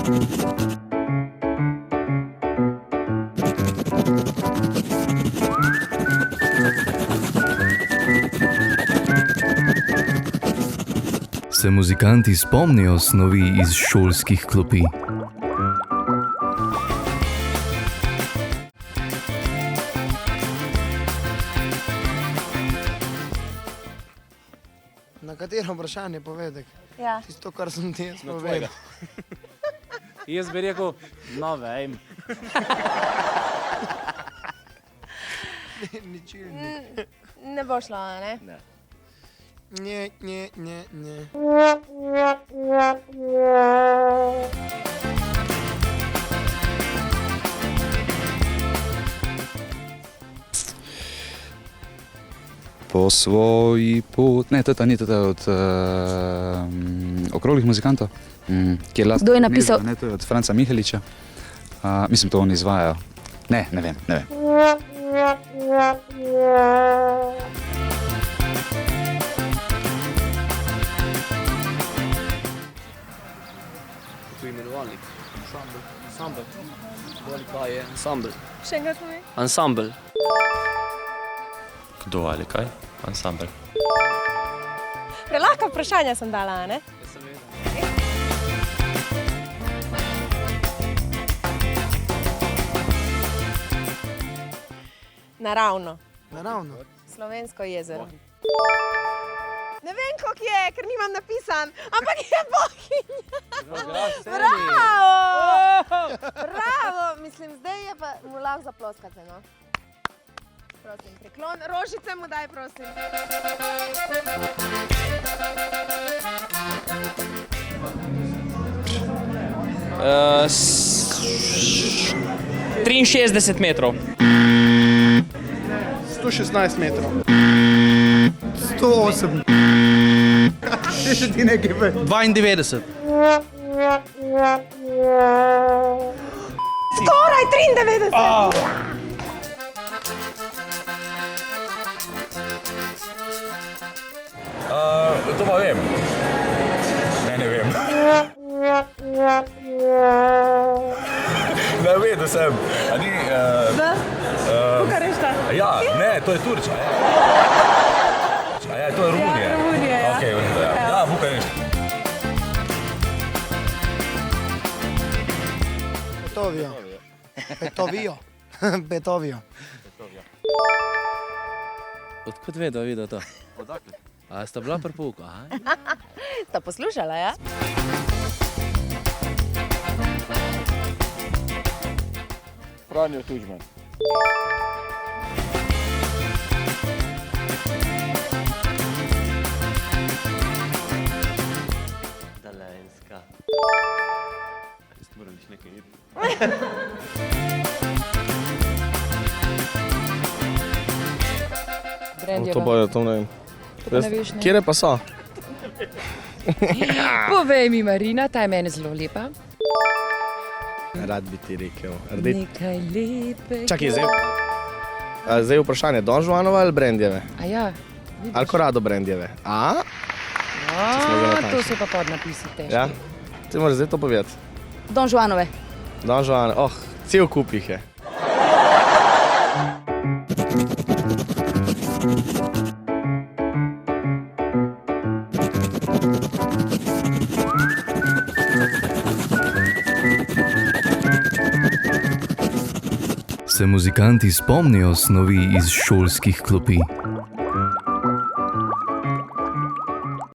Se muzikanti spomnijo snovi iz šolskih klopi? Na katero vprašanje povedek? Ja. Tisto, kar sem ti jaz povedal. Jaz bi rekel, no vem. Ne bo šlo, ne? Ne. Ne. Po svoji pot... Ne, to je od okroglih muzikantov. Kdo je napisal? Ne, to je od Franca Miheliča. Mislim, to on izvajajo. Ne vem. Tu imenovalnik. Ansambl. Bolj pa je ansambl. Še enkrat povej. Ansambl. Kdo ali kaj? Ansambl. Prelahka vprašanja sem dala, ne? Naravno. Naravno. Slovensko jezero. Ne vem, koliko je, ker nimam napisan, ampak je bohinja. Bravo! Mislim, zdaj je pa mu lahko zaploskate, no. Prosim, priklon. Rožice mu daj, prosim. Uh, 63 metrov. 116 metrov. 108. Še ti nekaj ve. 92. Skoraj 93! To pa vem. Ne vem. Ne vedel sem. A ni... Bukarešta. Ja, ne, to je Turčja. Ja, to je Romunija. Ja, Romunija, ja. Okej, v redu, ja. Ja, Bukarešta. Betovijo. Odkud vedo videl to? Odakle? A sta bila pri pouku? Sta poslušala, ja? Franjo Tuđman. Dalenska. Jaz moram še nekaj iti. Brendjeva. To ne vem. Kjere pa so? Povej mi, Marina, ta je meni zelo lepa. Rad bi ti rekel. Nekaj lepe. Čakaj, zdaj vprašanje, Don Juanova ali Brendjeve? A ja, vidiš. Ali Corrado Brendjeve? To so pa podnapisi težki. Ja? Ti moraš zdaj to povedati. Don Juanove. Don Juan, cel kup jih je. Se muzikanti spomnijo snovi iz šolskih klopi?